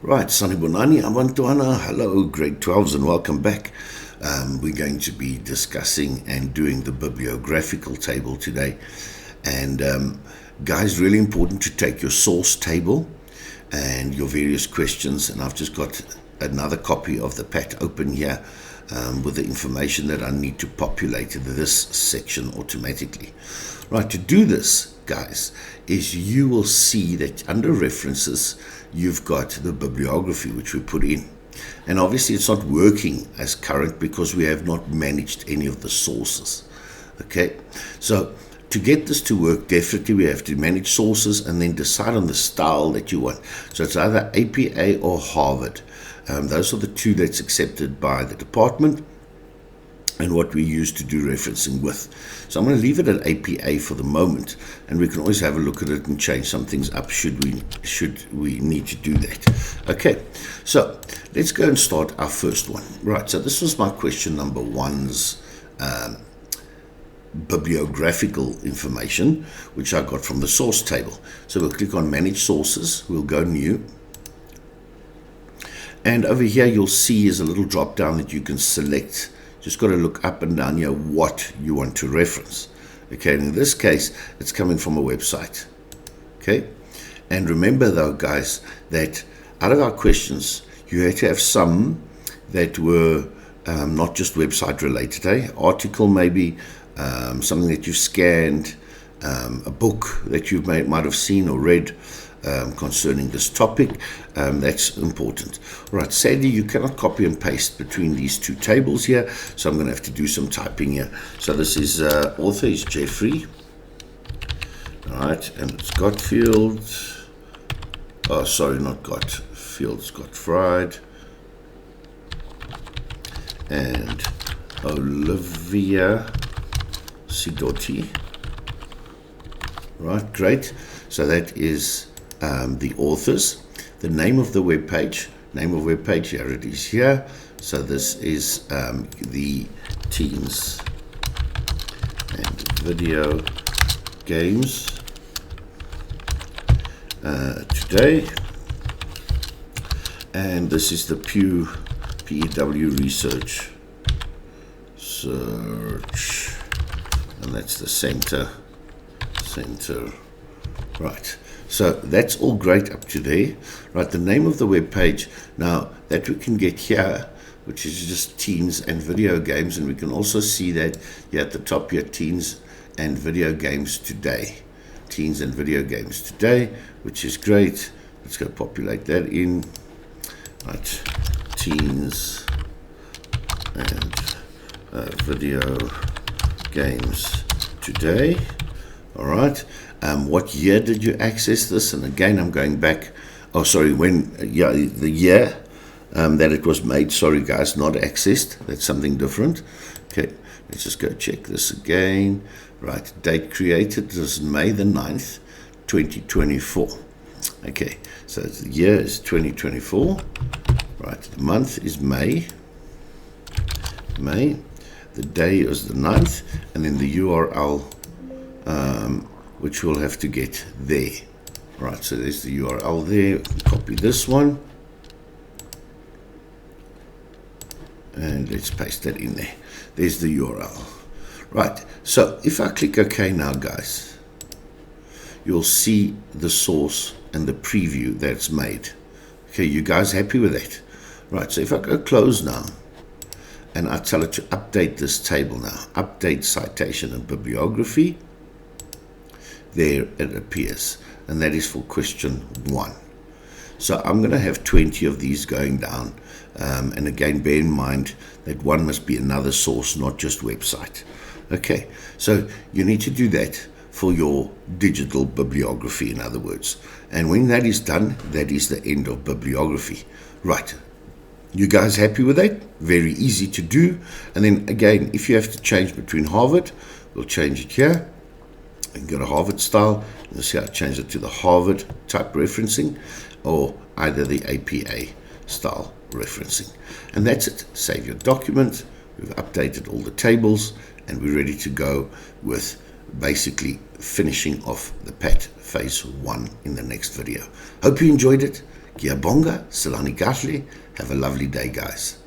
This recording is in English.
Right, Sanibonani, Abantwana, hello, grade 12s, and welcome back. We're going to be discussing and doing the bibliographical table today. And guys, really important to take your source table and your various questions. And I've just got another copy of the PAT open here with the information that I need to populate this section automatically. Right, to do this, guys, is you will see that under references, you've got the bibliography which we put in. And obviously it's not working as current because we have not managed any of the sources. Okay, so to get this to work, definitely we have to manage sources and then decide on the style that you want. So it's either APA or Harvard. Those are the two that's accepted by the department and what we use to do referencing with. So I'm going to leave it at APA for the moment, and we can always have a look at it and change some things up should we need to do that. Okay, so let's go and start our first one. Right, so this was my question number one's bibliographical information, which I got from the source table. So we'll click on Manage Sources, we'll go New, and over here you'll see is a little drop down that you can select. Just got to look up and down here what you want to reference. Okay, and in this case, it's coming from a website. Okay, and remember though, guys, that out of our questions, you had to have some that were not just website related, article maybe, something that you scanned, a book that you might have seen or read concerning this topic. That's important. All right, sadly you cannot copy and paste between these two tables here, so I'm going to have to do some typing here. So this is author is Jeffrey, all right, and it's Gottfield, oh sorry, not Gottfield, it's Gottfried, and Olivia Sidotti. Right, great. So that is the authors. The name of the web page, here it is here. So this is the Teens and Video Games Today, and this is the Pew PEW Research Search, and that's the center. Right, so that's all great up to there. Right, the name of the web page now that we can get here, which is just Teens and Video Games, and we can also see that here at the top here, Teens and Video Games Today, Teens and Video Games Today, which is great. Let's go populate that in. Right, Teens and Video Games Today. All right. What year did you access this? And again, I'm going back. Oh, sorry. The year that it was made. Sorry, guys, not accessed. That's something different. Okay, let's just go check this again. Right, date created. This is May the 9th, 2024. Okay, so the year is 2024. Right, the month is May. The day is the 9th, and then the URL. Which we'll have to get there. Right, so there's the URL there. Copy this one. And let's paste that in there. There's the URL. Right, so if I click OK now, guys, you'll see the source and the preview that's made. Okay, you guys happy with that? Right, so if I go close now, and I tell it to update this table now, update citation and bibliography, there it appears, and that is for question 1. So I'm going to have 20 of these going down, and again bear in mind that one must be another source, not just website. Okay, so you need to do that for your digital bibliography, in other words, and when that is done, that is the end of bibliography. Right, you guys happy with that? Very easy to do. And then again, if you have to change between Harvard, we'll change it here and go to Harvard style. You'll see I change it to the Harvard type referencing, or either the APA style referencing. And that's it. Save your document. We've updated all the tables, and we're ready to go with basically finishing off the PAT phase 1 in the next video. Hope you enjoyed it. Giabonga, Salani Gatli. Have a lovely day, guys.